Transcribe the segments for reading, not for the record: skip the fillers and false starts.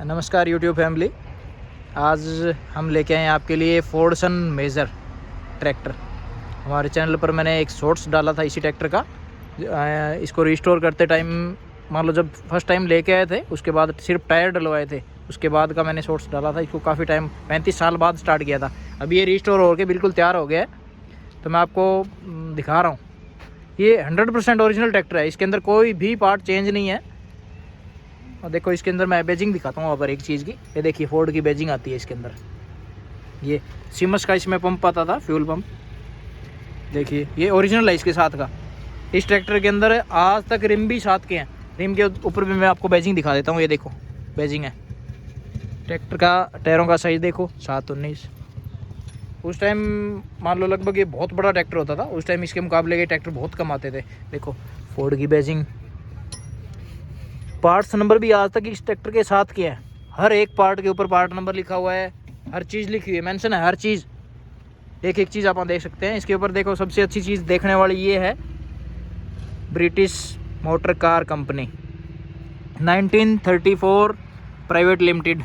नमस्कार YouTube family. आज हम लेके आए हैं आपके लिए फोर्डसन मेजर ट्रैक्टर। हमारे चैनल पर मैंने एक शॉर्ट्स डाला था इसी ट्रैक्टर का। इसको रिस्टोर करते टाइम, मान लो जब फर्स्ट टाइम लेके आए थे उसके बाद सिर्फ टायर डलवाए थे, उसके बाद का मैंने शॉर्ट्स डाला था। इसको काफ़ी टाइम 35 साल बाद स्टार्ट किया था। अभी ये रिस्टोर होकर बिल्कुल तैयार हो गया है, तो मैं आपको दिखा रहा हूँ। ये 100% ओरिजिनल ट्रैक्टर है, इसके अंदर कोई भी पार्ट चेंज नहीं है। और देखो इसके अंदर मैं बैजिंग दिखाता हूँ वहाँ पर एक चीज़ की। ये देखिए फोर्ड की बैजिंग आती है इसके अंदर। ये सिमस का इसमें पंप आता था, फ्यूल पंप। देखिए ये ओरिजिनल है इसके साथ का। इस ट्रैक्टर के अंदर आज तक रिम भी साथ के हैं। रिम के ऊपर भी मैं आपको बैजिंग दिखा देता हूँ। ये देखो बैजिंग है। ट्रैक्टर का टायरों का साइज़ देखो 719। उस टाइम मान लो लगभग ये बहुत बड़ा ट्रैक्टर होता था। उस टाइम इसके मुकाबले ये ट्रैक्टर बहुत कम आते थे। देखो फोर्ड की बैजिंग। पार्ट्स नंबर भी आज तक इस ट्रैक्टर के साथ किया है। हर एक पार्ट के ऊपर पार्ट नंबर लिखा हुआ है, हर चीज़ लिखी हुई है, मेंशन है हर चीज़। एक एक चीज़ आप देख सकते हैं इसके ऊपर। देखो सबसे अच्छी चीज़ देखने वाली ये है, British motor car company 1934 private limited.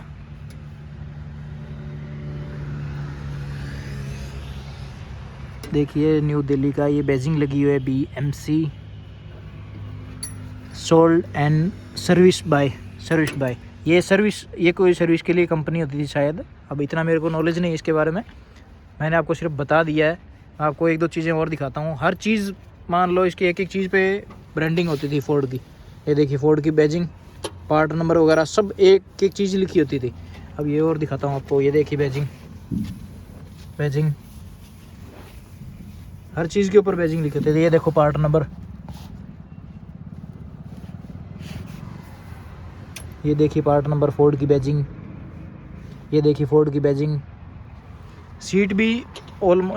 देखिए न्यू दिल्ली का ये बैजिंग लगी हुई है। BMC sold and service by ये कोई सर्विस के लिए कंपनी होती थी शायद। अब इतना मेरे को नॉलेज नहीं इसके बारे में, मैंने आपको सिर्फ बता दिया है। आपको एक दो चीज़ें और दिखाता हूँ। हर चीज़ मान लो इसकी एक एक चीज़ पे ब्रांडिंग होती थी फोर्ड की। ये देखिए फोर्ड की बैजिंग, पार्ट नंबर वगैरह सब एक एक चीज़ लिखी होती थी। अब ये और दिखाता हूँ आपको। ये देखिए बैजिंग हर चीज़ के ऊपर बैजिंग लिखी होती थी। ये देखो पार्ट नंबर। ये देखिए पार्ट नंबर, फोर्ड की बैजिंग। ये देखिए फोर्ड की बैजिंग। सीट भी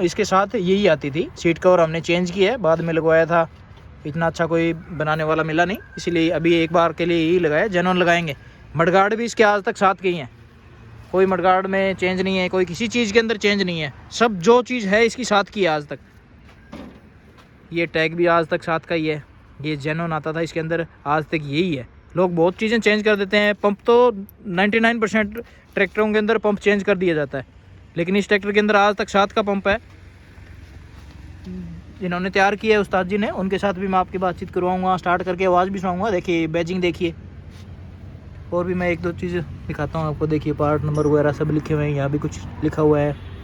इसके साथ यही आती थी। सीट कवर हमने चेंज किया है, बाद में लगवाया था। इतना अच्छा कोई बनाने वाला मिला नहीं, इसलिए अभी एक बार के लिए यही लगाया। जेन्युइन लगाएंगे। मडगार्ड भी इसके आज तक साथ के ही हैं। कोई मडगार्ड में चेंज नहीं है, कोई किसी चीज़ के अंदर चेंज नहीं है। सब जो चीज़ है इसकी साथ की है आज तक। ये टैग भी आज तक साथ का ही है। ये जेन्युइन आता था इसके अंदर, आज तक यही है। लोग बहुत चीज़ें चेंज कर देते हैं। पंप तो 99% ट्रैक्टरों के अंदर पंप चेंज कर दिया जाता है, लेकिन इस ट्रैक्टर के अंदर आज तक साथ का पंप है। जिन्होंने तैयार किया है उस्ताद जी ने, उनके साथ भी मैं आपकी बातचीत करवाऊंगा, स्टार्ट करके आवाज़ भी सुनाऊंगा। देखिए बैजिंग देखिए। और भी मैं एक दो चीज़ दिखाता हूँ आपको। देखिए पार्ट नंबर वगैरह सब लिखे हुए हैं, यहाँ भी कुछ लिखा हुआ है।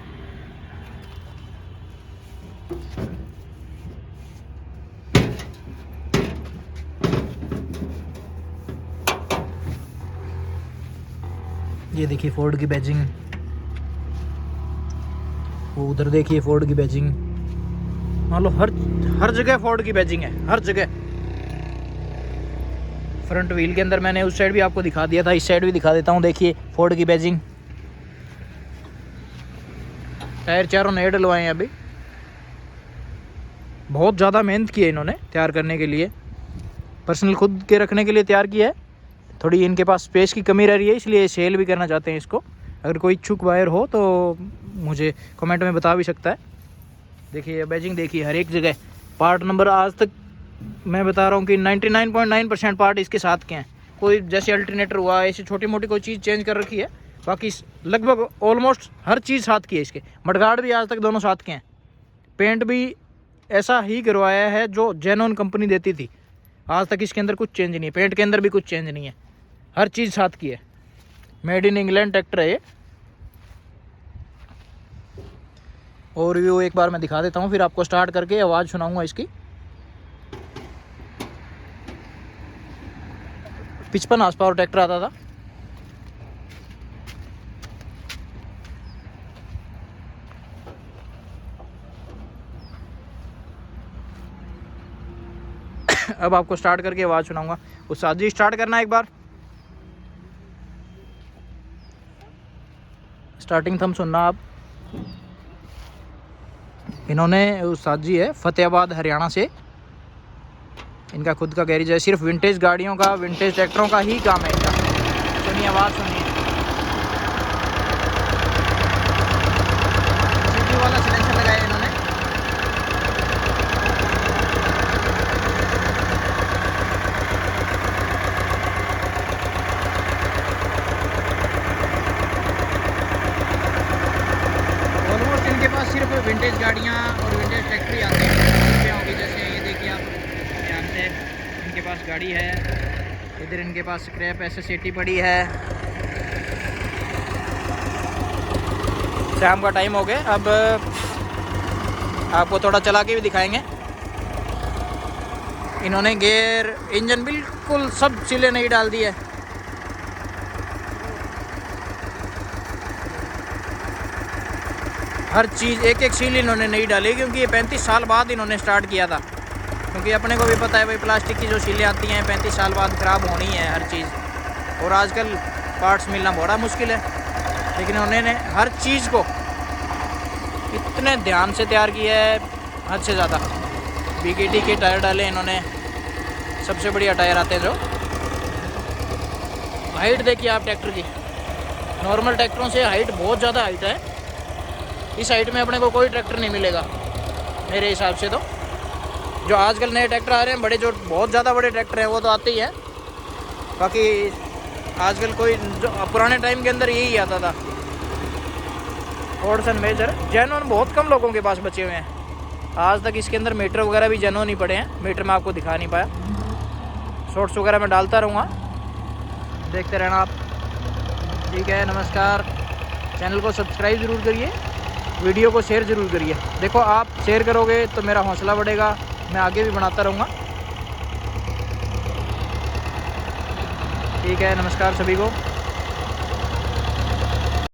ये देखिए फोर्ड की बैजिंग। वो उधर देखिए फोर्ड की बैजिंग। मान लो हर जगह फोर्ड की बैजिंग है, हर जगह। फ्रंट व्हील के अंदर मैंने उस साइड भी आपको दिखा दिया था, इस साइड भी दिखा देता हूँ। देखिए फोर्ड की बैजिंग। टायर चारों नए डलवाए हैं अभी। बहुत ज़्यादा मेहनत की है इन्होंने तैयार करने के लिए, पर्सनल खुद के रखने के लिए तैयार किया है। थोड़ी इनके पास स्पेस की कमी रह रही है, इसलिए सेल भी करना चाहते हैं इसको। अगर कोई इच्छुक बायर हो तो मुझे कमेंट में बता भी सकता है। देखिए बैजिंग देखिए हर एक जगह। पार्ट नंबर आज तक मैं बता रहा हूँ कि 99.9% पार्ट इसके साथ के हैं। कोई जैसे अल्टरनेटर हुआ, ऐसी छोटी मोटी कोई चीज़ चेंज कर रखी है, बाकी लगभग ऑलमोस्ट हर चीज़ साथ की है इसके। मडगार्ड भी आज तक दोनों साथ के हैं। पेंट भी ऐसा ही करवाया है जो जेन्युइन कंपनी देती थी। आज तक इसके अंदर कुछ चेंज नहीं है, पेंट के अंदर भी कुछ चेंज नहीं है, हर चीज़ साथ की है। मेड इन इंग्लैंड ट्रैक्टर है ये। और व्यू एक बार मैं दिखा देता हूँ, फिर आपको स्टार्ट करके आवाज़ सुनाऊंगा इसकी। 55 हॉर्स पावर ट्रैक्टर आता था। अब आपको स्टार्ट करके आवाज़ सुनाऊंगा। उस्ताद जी स्टार्ट करना एक बार। स्टार्टिंग थंब सुनना आप। इन्होंने उस्ताद जी है फतेहाबाद हरियाणा से। इनका खुद का गैरेज है, सिर्फ विंटेज गाड़ियों का, विंटेज ट्रैक्टरों का ही काम है इनका। सुनिए आवाज़ सुनिए। सीटी वाला सिलेंसर लगाया इन्होंने। सिर्फ विंटेज गाड़ियाँ और विंटेज ट्रैक्टर ही आते हैं होगी। जैसे ये देखिए आप ध्यान से, इनके पास गाड़ी है, इधर इनके पास स्क्रैप SS80 पड़ी है। शाम का टाइम हो गया, अब आपको थोड़ा चला के भी दिखाएंगे। इन्होंने गेयर, इंजन बिल्कुल सब सीले नहीं डाल दी है। हर चीज़ एक एक सील इन्होंने नहीं डाली, क्योंकि ये 35 साल बाद इन्होंने स्टार्ट किया था। क्योंकि अपने को भी पता है भाई, प्लास्टिक की जो सीलें आती हैं 35 साल बाद ख़राब होनी है हर चीज़, और आजकल पार्ट्स मिलना बड़ा मुश्किल है। लेकिन उन्होंने हर चीज़ को इतने ध्यान से तैयार किया है, हद से ज़्यादा। BKT के टायर डाले इन्होंने, सबसे बढ़िया टायर आते हैं जो। हाइट देखिए आप ट्रैक्टर की, नॉर्मल ट्रैक्टरों से हाइट बहुत ज़्यादा हाइट है। इस हाइट में अपने को कोई ट्रैक्टर नहीं मिलेगा मेरे हिसाब से। तो जो आजकल नए ट्रैक्टर आ रहे हैं बड़े, जो बहुत ज़्यादा बड़े ट्रैक्टर हैं वो तो आते ही हैं, बाकी आजकल कोई जो पुराने टाइम के अंदर यही आता था। फोर्डसन मेजर जेन्युइन बहुत कम लोगों के पास बचे हुए हैं आज तक। इसके अंदर मीटर वगैरह भी जेन्युइन ही पड़े हैं, मीटर मैं आपको दिखा नहीं पाया। शॉर्ट्स वगैरह मैं डालता रहूँगा, देखते रहना आप। ठीक है, नमस्कार। चैनल को सब्सक्राइब ज़रूर करिए, वीडियो को शेयर ज़रूर करिए। देखो आप शेयर करोगे तो मेरा हौसला बढ़ेगा, मैं आगे भी बनाता रहूँगा। ठीक है, नमस्कार सभी को।